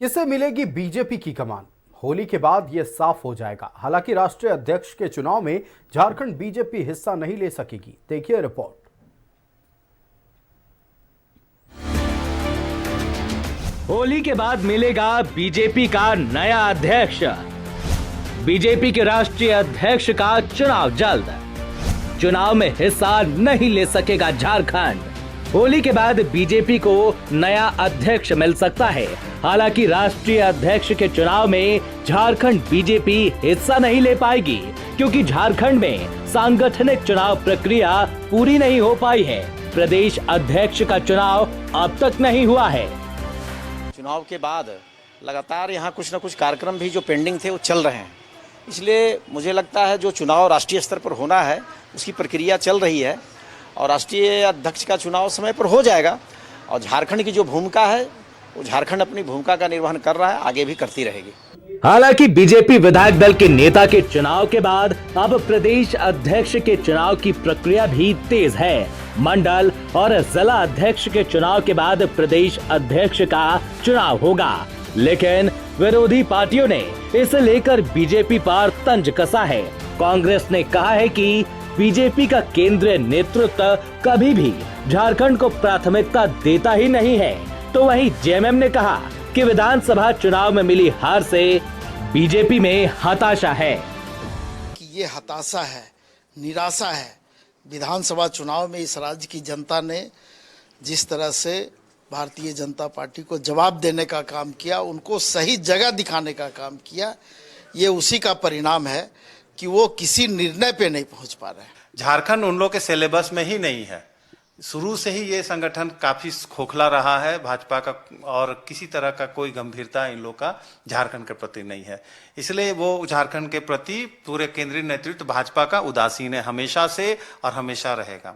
किसे मिलेगी बीजेपी की कमान? होली के बाद यह साफ हो जाएगा। हालांकि राष्ट्रीय अध्यक्ष के चुनाव में झारखंड बीजेपी हिस्सा नहीं ले सकेगी। देखिए रिपोर्ट। होली के बाद मिलेगा बीजेपी का नया अध्यक्ष। बीजेपी के राष्ट्रीय अध्यक्ष का चुनाव जल्द। चुनाव में हिस्सा नहीं ले सकेगा झारखंड। होली के बाद बीजेपी को नया अध्यक्ष मिल सकता है। हालांकि राष्ट्रीय अध्यक्ष के चुनाव में झारखंड बीजेपी हिस्सा नहीं ले पाएगी, क्योंकि झारखंड में सांगठनिक चुनाव प्रक्रिया पूरी नहीं हो पाई है। प्रदेश अध्यक्ष का चुनाव अब तक नहीं हुआ है। चुनाव के बाद लगातार यहाँ कुछ न कुछ कार्यक्रम भी जो पेंडिंग थे वो चल रहे हैं। इसलिए मुझे लगता है जो चुनाव राष्ट्रीय स्तर पर होना है उसकी प्रक्रिया चल रही है और राष्ट्रीय अध्यक्ष का चुनाव समय पर हो जाएगा। और झारखंड की जो भूमिका है वो झारखंड अपनी भूमिका का निर्वहन कर रहा है, आगे भी करती रहेगी। हालांकि बीजेपी विधायक दल के नेता के चुनाव के बाद अब प्रदेश अध्यक्ष के चुनाव की प्रक्रिया भी तेज है। मंडल और जिला अध्यक्ष के चुनाव के बाद प्रदेश अध्यक्ष का चुनाव होगा, लेकिन विरोधी पार्टियों ने इसे लेकर बीजेपी पर तंज कसा है। कांग्रेस ने कहा है कि बीजेपी का केंद्रीय नेतृत्व कभी भी झारखंड को प्राथमिकता देता ही नहीं है। तो वहीं जेएमएम ने कहा कि विधानसभा चुनाव में मिली हार से बीजेपी में हताशा है। कि ये हताशा है, निराशा है। विधानसभा चुनाव में इस राज्य की जनता ने जिस तरह से भारतीय जनता पार्टी को जवाब देने का काम किया, उनको सही जगह दिखाने का काम किया, ये उसी का परिणाम है कि वो किसी निर्णय पे नहीं पहुंच पा रहे हैं। झारखंड उन लोग के सिलेबस में ही नहीं है। शुरू से ही ये संगठन काफी खोखला रहा है भाजपा का, और किसी तरह का कोई गंभीरता इन लोग का झारखंड के प्रति नहीं है। इसलिए वो झारखंड के प्रति पूरे केंद्रीय नेतृत्व भाजपा का उदासीन है, हमेशा से और हमेशा रहेगा।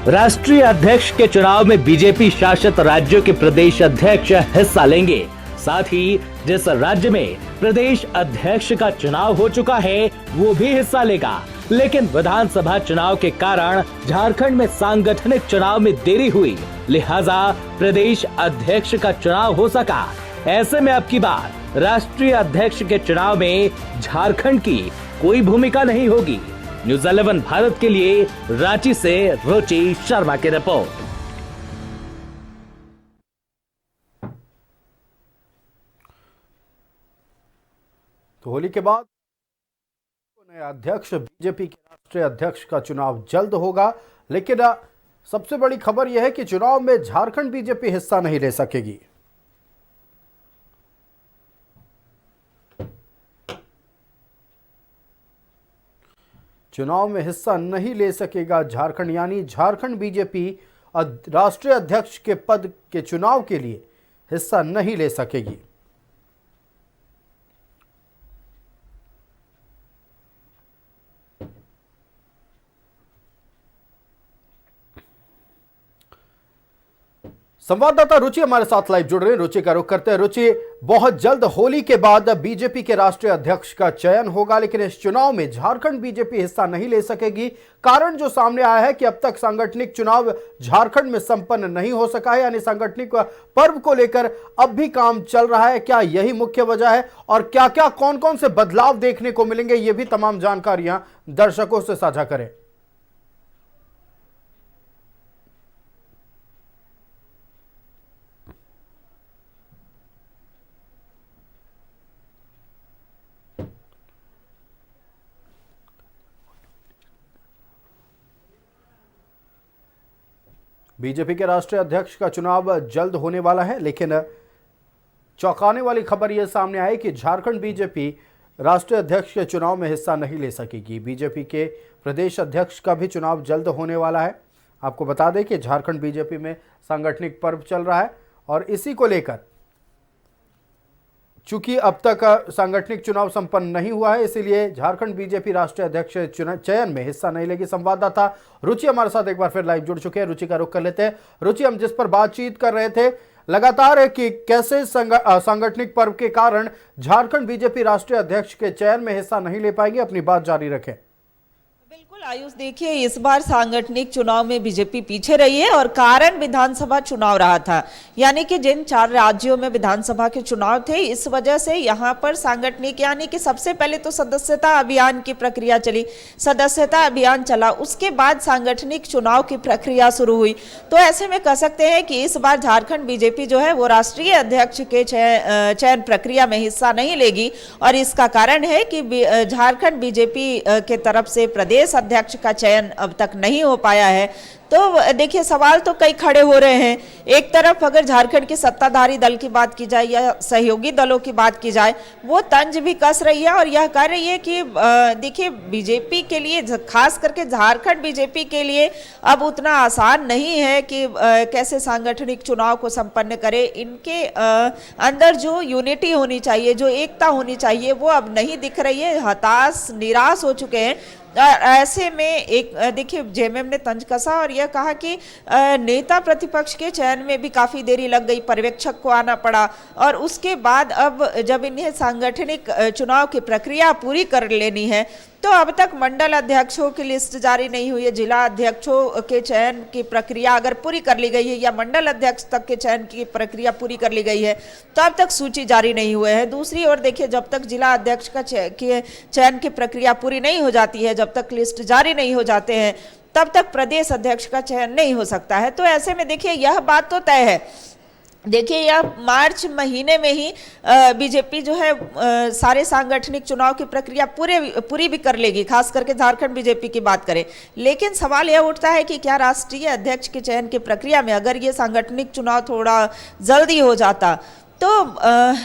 राष्ट्रीय अध्यक्ष के चुनाव में बीजेपी शासित राज्यों के प्रदेश अध्यक्ष हिस्सा लेंगे। साथ ही जिस राज्य में प्रदेश अध्यक्ष का चुनाव हो चुका है वो भी हिस्सा लेगा, लेकिन विधानसभा चुनाव के कारण झारखंड में सांगठनिक चुनाव में देरी हुई, लिहाजा प्रदेश अध्यक्ष का चुनाव हो सका। ऐसे में अब की बार राष्ट्रीय अध्यक्ष के चुनाव में झारखंड की कोई भूमिका नहीं होगी। न्यूज़ 11 भारत के लिए रांची से रुचि शर्मा की रिपोर्ट। तो होली के बाद नया अध्यक्ष, बीजेपी के राष्ट्रीय अध्यक्ष का चुनाव जल्द होगा, लेकिन सबसे बड़ी खबर यह है कि चुनाव में झारखंड बीजेपी हिस्सा नहीं ले सकेगी। चुनाव में हिस्सा नहीं ले सकेगा झारखंड, यानी झारखंड बीजेपी राष्ट्रीय अध्यक्ष के पद के चुनाव के लिए हिस्सा नहीं ले सकेगी। संवाददाता रुचि हमारे साथ लाइव जुड़ रहे हैं। रुचि का रुख करते हैं। रुचि, बहुत जल्द होली के बाद बीजेपी के राष्ट्रीय अध्यक्ष का चयन होगा, लेकिन इस चुनाव में झारखंड बीजेपी हिस्सा नहीं ले सकेगी। कारण जो सामने आया है कि अब तक सांगठनिक चुनाव झारखंड में संपन्न नहीं हो सका है, यानी सांगठनिक पर्व को लेकर अब भी काम चल रहा है। क्या यही मुख्य वजह है और क्या क्या कौन कौन से बदलाव देखने को मिलेंगे, ये भी तमाम जानकारियां दर्शकों से साझा करें। बीजेपी के राष्ट्रीय अध्यक्ष का चुनाव जल्द होने वाला है, लेकिन चौंकाने वाली खबर यह सामने आई कि झारखंड बीजेपी राष्ट्रीय अध्यक्ष के चुनाव में हिस्सा नहीं ले सकेगी। बीजेपी के प्रदेश अध्यक्ष का भी चुनाव जल्द होने वाला है। आपको बता दें कि झारखंड बीजेपी में सांगठनिक पर्व चल रहा है और इसी को लेकर चूंकि अब तक सांगठनिक चुनाव संपन्न नहीं हुआ है, इसीलिए झारखंड बीजेपी राष्ट्रीय अध्यक्ष चयन में हिस्सा नहीं लेगी। संवाददाता रुचि हमारे साथ एक बार फिर लाइव जुड़ चुके हैं। रुचि का रुख कर लेते हैं। रुचि, हम जिस पर बातचीत कर रहे थे लगातार है कि कैसे सांगठनिक पर्व के कारण झारखंड बीजेपी राष्ट्रीय अध्यक्ष के चयन में हिस्सा नहीं ले पाएगी, अपनी बात जारी रखें। बिल्कुल, आयुष, देखिए इस बार सांगठनिक चुनाव में बीजेपी पीछे रही है और कारण विधानसभा चुनाव रहा था। यानी कि जिन 4 राज्यों में विधानसभा के चुनाव थे, इस वजह से यहाँ पर सांगठनिक, यानी कि सबसे पहले तो सदस्यता अभियान की प्रक्रिया चली, सदस्यता अभियान चला, उसके बाद सांगठनिक चुनाव की प्रक्रिया शुरू हुई। तो ऐसे में कह सकते हैं कि इस बार झारखंड बीजेपी जो है वो राष्ट्रीय अध्यक्ष के चयन प्रक्रिया में हिस्सा नहीं लेगी। और इसका कारण है कि झारखंड बीजेपी के तरफ से प्रदेश अध्यक्ष का चयन अब तक नहीं हो पाया है। तो देखिए सवाल तो कई खड़े हो रहे हैं। एक तरफ अगर झारखंड के सत्ताधारी दल की बात की जाए या सहयोगी दलों की बात की जाए, वो तंज भी कस रही है और यह कह रही है कि देखिए बीजेपी के लिए, खास करके झारखंड बीजेपी के लिए अब उतना आसान नहीं है कि कैसे सांगठनिक चुनाव को संपन्न करे। इनके अंदर जो यूनिटी होनी चाहिए, जो एकता होनी चाहिए, वो अब नहीं दिख रही है। हताश, निराश हो चुके हैं। ऐसे में एक देखिए जेएमएम ने तंज कसा और यह कहा कि नेता प्रतिपक्ष के चयन में भी काफ़ी देरी लग गई, पर्यवेक्षक को आना पड़ा और उसके बाद अब जब इन्हें सांगठनिक चुनाव की प्रक्रिया पूरी कर लेनी है तो अब तक मंडल अध्यक्षों की लिस्ट जारी नहीं हुई है। जिला अध्यक्षों के चयन की प्रक्रिया अगर पूरी कर ली गई है या मंडल अध्यक्ष तक के चयन की प्रक्रिया पूरी कर ली गई है तो अब तक सूची जारी नहीं हुए हैं। दूसरी ओर देखिए, जब तक जिला अध्यक्ष का चयन की प्रक्रिया पूरी नहीं हो जाती है, जब तक लिस्ट जारी नहीं हो जाते हैं, तब तक प्रदेश अध्यक्ष का चयन नहीं हो सकता है। तो ऐसे में देखिए यह बात तो तय है। देखिए यह मार्च महीने में ही बीजेपी जो है सारे सांगठनिक चुनाव की प्रक्रिया पूरी भी कर लेगी, खास करके झारखंड बीजेपी की बात करें। लेकिन सवाल यह उठता है कि क्या राष्ट्रीय अध्यक्ष के चयन की प्रक्रिया में अगर ये सांगठनिक चुनाव थोड़ा जल्दी हो जाता तो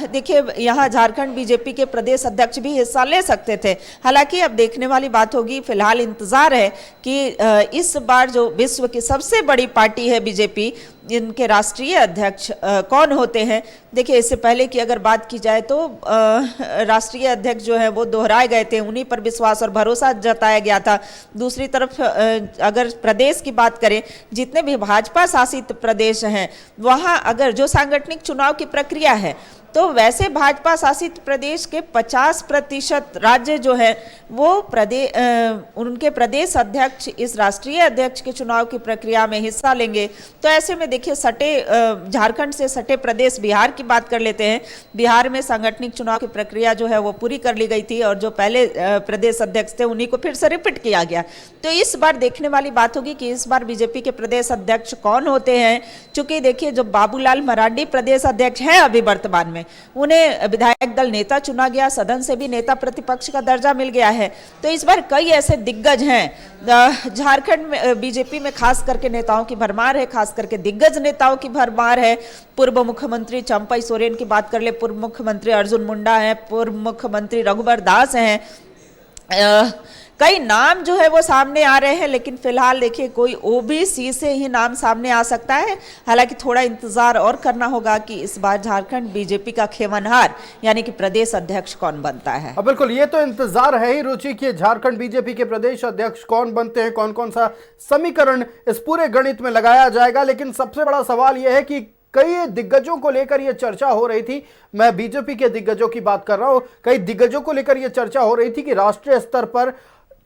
देखिए यहाँ झारखंड बीजेपी के प्रदेश अध्यक्ष भी हिस्सा ले सकते थे। हालांकि अब देखने वाली बात होगी। फिलहाल इंतजार है कि इस बार जो विश्व की सबसे बड़ी पार्टी है बीजेपी, इनके राष्ट्रीय अध्यक्ष कौन होते हैं। देखिए इससे पहले की अगर बात की जाए तो राष्ट्रीय अध्यक्ष जो है वो दोहराए गए थे, उन्हीं पर विश्वास और भरोसा जताया गया था। दूसरी तरफ अगर प्रदेश की बात करें, जितने भी भाजपा शासित प्रदेश हैं वहाँ अगर जो सांगठनिक चुनाव की प्रक्रिया है तो वैसे भाजपा शासित प्रदेश के 50% राज्य जो है वो उनके प्रदेश अध्यक्ष इस राष्ट्रीय अध्यक्ष के चुनाव की प्रक्रिया में हिस्सा लेंगे। तो ऐसे में देखिए झारखंड से सटे प्रदेश बिहार की बात कर लेते हैं। बिहार में सांगठनिक चुनाव की प्रक्रिया जो है वो पूरी कर ली गई थी और जो पहले प्रदेश अध्यक्ष थे उन्हीं को फिर से रिपीट किया गया। तो इस बार देखने वाली बात होगी कि इस बार बीजेपी के प्रदेश अध्यक्ष कौन होते हैं। चूंकि देखिए जो बाबूलाल मरांडी प्रदेश अध्यक्ष हैं अभी वर्तमान में, उन्हें विधायक दल नेता चुना गया, सदन से भी नेता प्रतिपक्ष का दर्जा मिल गया है। तो इस बार कई ऐसे दिग्गज हैं झारखंड में, बीजेपी में खास करके नेताओं की भरमार है, खास करके दिग्गज नेताओं की भरमार है। पूर्व मुख्यमंत्री चंपई सोरेन की बात कर ले, पूर्व मुख्यमंत्री अर्जुन मुंडा है, पूर्व मुख्यमंत्री रघुवर दास हैं। कई नाम जो है वो सामने आ रहे हैं, लेकिन फिलहाल देखिए कोई ओबीसी से ही नाम सामने आ सकता है। हालांकि थोड़ा इंतजार और करना होगा कि इस बार झारखंड बीजेपी का खेमनहार यानी कि प्रदेश अध्यक्ष कौन बनता है। बिल्कुल, ये तो इंतजार है ही रुचि कि झारखंड बीजेपी के प्रदेश अध्यक्ष कौन बनते हैं, कौन कौन सा समीकरण इस पूरे गणित में लगाया जाएगा। लेकिन सबसे बड़ा सवाल यह है कि कई दिग्गजों को लेकर यह चर्चा हो रही थी, मैं बीजेपी के दिग्गजों की बात कर रहा हूं, कई दिग्गजों को लेकर यह चर्चा हो रही थी कि राष्ट्रीय स्तर पर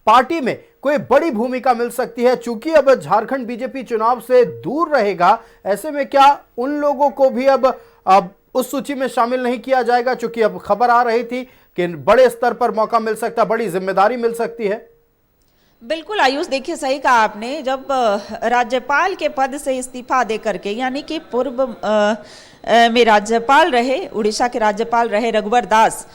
पार्टी में कोई बड़ी भूमिका मिल सकती है। चूंकि अब झारखंड बीजेपी चुनाव से दूर रहेगा, ऐसे में क्या उन लोगों को भी अब उस सूची में शामिल नहीं किया जाएगा? चूंकि अब खबर आ रही थी कि बड़े स्तर पर मौका मिल सकता है, बड़ी जिम्मेदारी मिल सकती है। बिल्कुल आयुष, देखिए सही कहा आपने। जब राज्यपाल के पद से इस्तीफा दे करके, यानी कि पूर्व में राज्यपाल रहे, उड़ीसा के राज्यपाल रहे रघुवर दास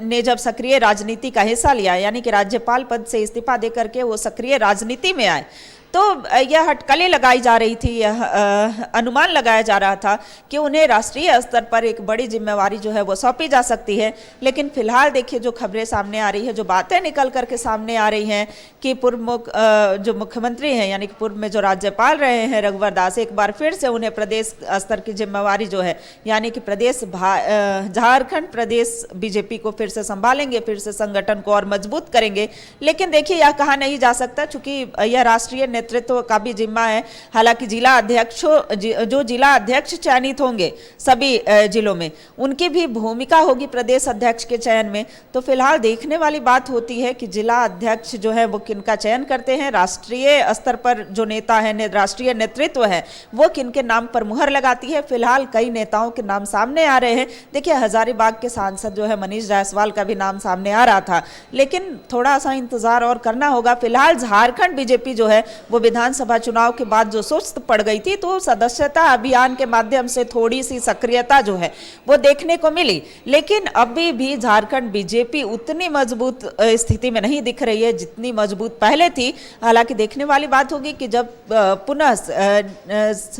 ने जब सक्रिय राजनीति का हिस्सा लिया, यानी कि राज्यपाल पद से इस्तीफा दे करके वो सक्रिय राजनीति में आए, तो यह हटकलें लगाई जा रही थी, यह अनुमान लगाया जा रहा था कि उन्हें राष्ट्रीय स्तर पर एक बड़ी जिम्मेवारी जो है वो सौंपी जा सकती है। लेकिन फिलहाल देखिए जो खबरें सामने आ रही है, जो बातें निकल करके सामने आ रही हैं कि जो मुख्यमंत्री हैं यानी कि पूर्व में जो राज्यपाल रहे हैं रघुवर दास, एक बार फिर से उन्हें प्रदेश स्तर की जिम्मेवारी जो है यानी कि झारखंड प्रदेश बीजेपी को फिर से संभालेंगे, फिर से संगठन को और मजबूत करेंगे। लेकिन देखिए यह कहा नहीं जा सकता, चूंकि यह राष्ट्रीय नेतृत्व का भी जिम्मा है। हालांकि जिला अध्यक्ष जो जिला अध्यक्ष चयनित होंगे सभी जिलों में, उनकी भी भूमिका होगी प्रदेश अध्यक्ष के चयन में। तो फिलहाल देखने वाली बात होती है कि जिला अध्यक्ष जो है वो किनका चयन करते हैं, राष्ट्रीय स्तर पर जो नेता है, राष्ट्रीय नेतृत्व है, वो किनके नाम पर मुहर लगाती है। फिलहाल कई नेताओं के नाम सामने आ रहे हैं। देखिए, हजारीबाग के सांसद जो है मनीष जायसवाल का भी नाम सामने आ रहा था, लेकिन थोड़ा सा इंतजार और करना होगा। फिलहाल झारखंड बीजेपी जो है वो विधानसभा चुनाव के बाद जो सुस्त पड़ गई थी, तो सदस्यता अभियान के माध्यम से थोड़ी सी सक्रियता जो है वो देखने को मिली, लेकिन अभी भी झारखंड बीजेपी उतनी मजबूत स्थिति में नहीं दिख रही है जितनी मजबूत पहले थी। हालांकि देखने वाली बात होगी कि जब पुनः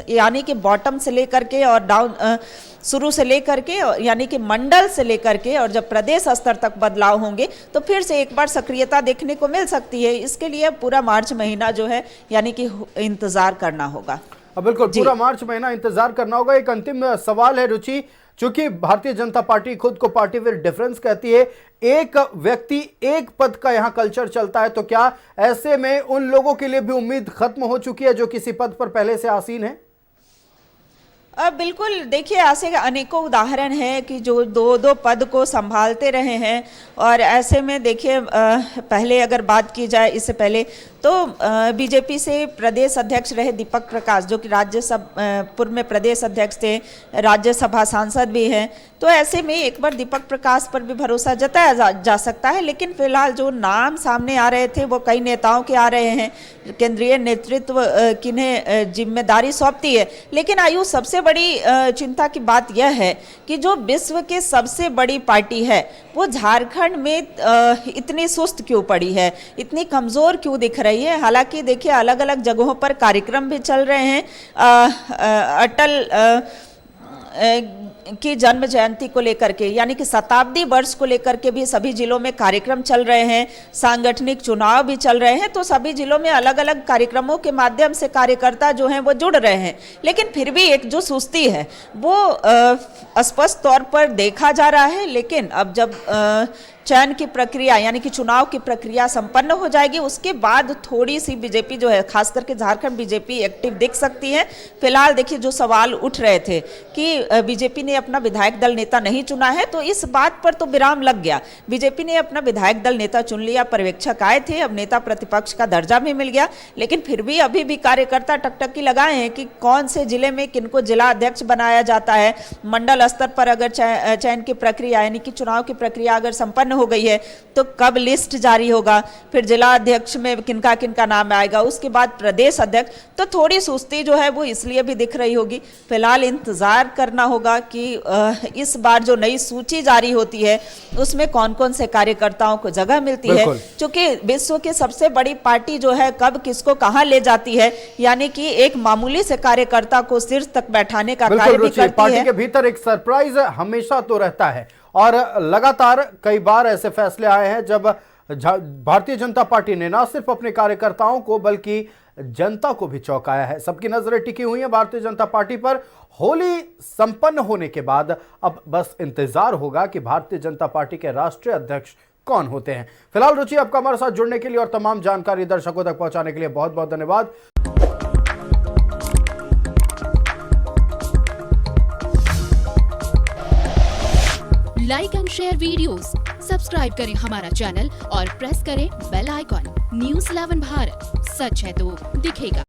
यानी कि बॉटम से लेकर के और डाउन शुरू से लेकर के यानी कि मंडल से लेकर के और जब प्रदेश स्तर तक बदलाव होंगे तो फिर से एक बार सक्रियता देखने को मिल सकती है। इसके लिए पूरा मार्च महीना जो है यानी कि इंतजार करना होगा। बिल्कुल, पूरा मार्च महीना इंतजार करना होगा। एक अंतिम सवाल है रुचि, चूंकि भारतीय जनता पार्टी खुद को पार्टी विद डिफरेंस कहती है, एक व्यक्ति एक पद का यहां कल्चर चलता है, तो क्या ऐसे में उन लोगों के लिए भी उम्मीद खत्म हो चुकी है जो किसी पद पर पहले से आसीन है? बिल्कुल, देखिए ऐसे अनेकों उदाहरण हैं कि जो दो दो पद को संभालते रहे हैं। और ऐसे में देखिए, पहले अगर बात की जाए इससे पहले तो बीजेपी से प्रदेश अध्यक्ष रहे दीपक प्रकाश, जो कि पूर्व में प्रदेश अध्यक्ष थे, राज्यसभा सांसद भी हैं। तो ऐसे में एक बार दीपक प्रकाश पर भी भरोसा जताया जा सकता है। लेकिन फिलहाल जो नाम सामने आ रहे थे वो कई नेताओं के आ रहे हैं, केंद्रीय नेतृत्व किन्हें जिम्मेदारी सौंपती है। लेकिन आयु, सबसे बड़ी चिंता की बात यह है कि जो विश्व की सबसे बड़ी पार्टी है वो झारखंड में इतनी सुस्त क्यों पड़ी है, इतनी कमज़ोर क्यों दिख रही है। हालांकि देखिए, अलग अलग जगहों पर कार्यक्रम भी चल रहे हैं। अटल की जन्म जयंती को लेकर के यानी कि शताब्दी वर्ष को लेकर के भी सभी जिलों में कार्यक्रम चल रहे हैं, सांगठनिक चुनाव भी चल रहे हैं। तो सभी जिलों में अलग अलग कार्यक्रमों के माध्यम से कार्यकर्ता जो हैं वो जुड़ रहे हैं। लेकिन फिर भी एक जो सुस्ती है वो स्पष्ट तौर पर देखा जा रहा है। लेकिन अब जब चयन की प्रक्रिया यानी कि चुनाव की प्रक्रिया संपन्न हो जाएगी, उसके बाद थोड़ी सी बीजेपी जो है, खास करके झारखंड बीजेपी एक्टिव दिख सकती है। फिलहाल देखिए, जो सवाल उठ रहे थे कि बीजेपी ने अपना विधायक दल नेता नहीं चुना है, तो इस बात पर तो विराम लग गया। बीजेपी ने अपना विधायक दल नेता चुन लिया, पर्यवेक्षक आए थे, अब नेता प्रतिपक्ष का दर्जा भी मिल गया। लेकिन फिर भी अभी भी कार्यकर्ता टकटकी लगाए हैं कि कौन से जिले में किनको जिला अध्यक्ष बनाया जाता है। मंडल स्तर पर अगर चयन की प्रक्रिया यानी कि चुनाव की प्रक्रिया अगर संपन्न हो गई है तो कब लिस्ट जारी होगा, फिर जिला अध्यक्ष में किनका किनका नाम आएगा, उसके बाद प्रदेश अध्यक्ष। तो थोड़ी सुस्ती जो है वो इसलिए भी दिख रही होगी। फिलहाल इंतजार करना होगा कि इस बार जो नई सूची जारी होती है उसमें कौन कौन से कार्यकर्ताओं को जगह मिलती है, क्योंकि विश्व की सबसे बड़ी पार्टी जो है कब किसको कहां ले जाती है, यानी कि एक मामूली से कार्यकर्ता को शीर्ष तक बैठाने का कार्य भी करती है। पार्टी के भीतर एक सरप्राइज हमेशा तो रहता है और लगातार कई बार ऐसे फैसले आए हैं जब भारतीय जनता पार्टी ने न सिर्फ अपने कार्यकर्ताओं को बल्कि जनता को भी चौंकाया है। सबकी नजरें टिकी हुई हैं भारतीय जनता पार्टी पर। होली संपन्न होने के बाद अब बस इंतजार होगा कि भारतीय जनता पार्टी के राष्ट्रीय अध्यक्ष कौन होते हैं। फिलहाल रुचि, आपका हमारे साथ जुड़ने के लिए और तमाम जानकारी दर्शकों तक पहुंचाने के लिए बहुत बहुत धन्यवाद। Like and share videos, subscribe करें हमारा चैनल और प्रेस करें बेल आइकॉन। न्यूज़ 11 भारत, सच है तो दिखेगा।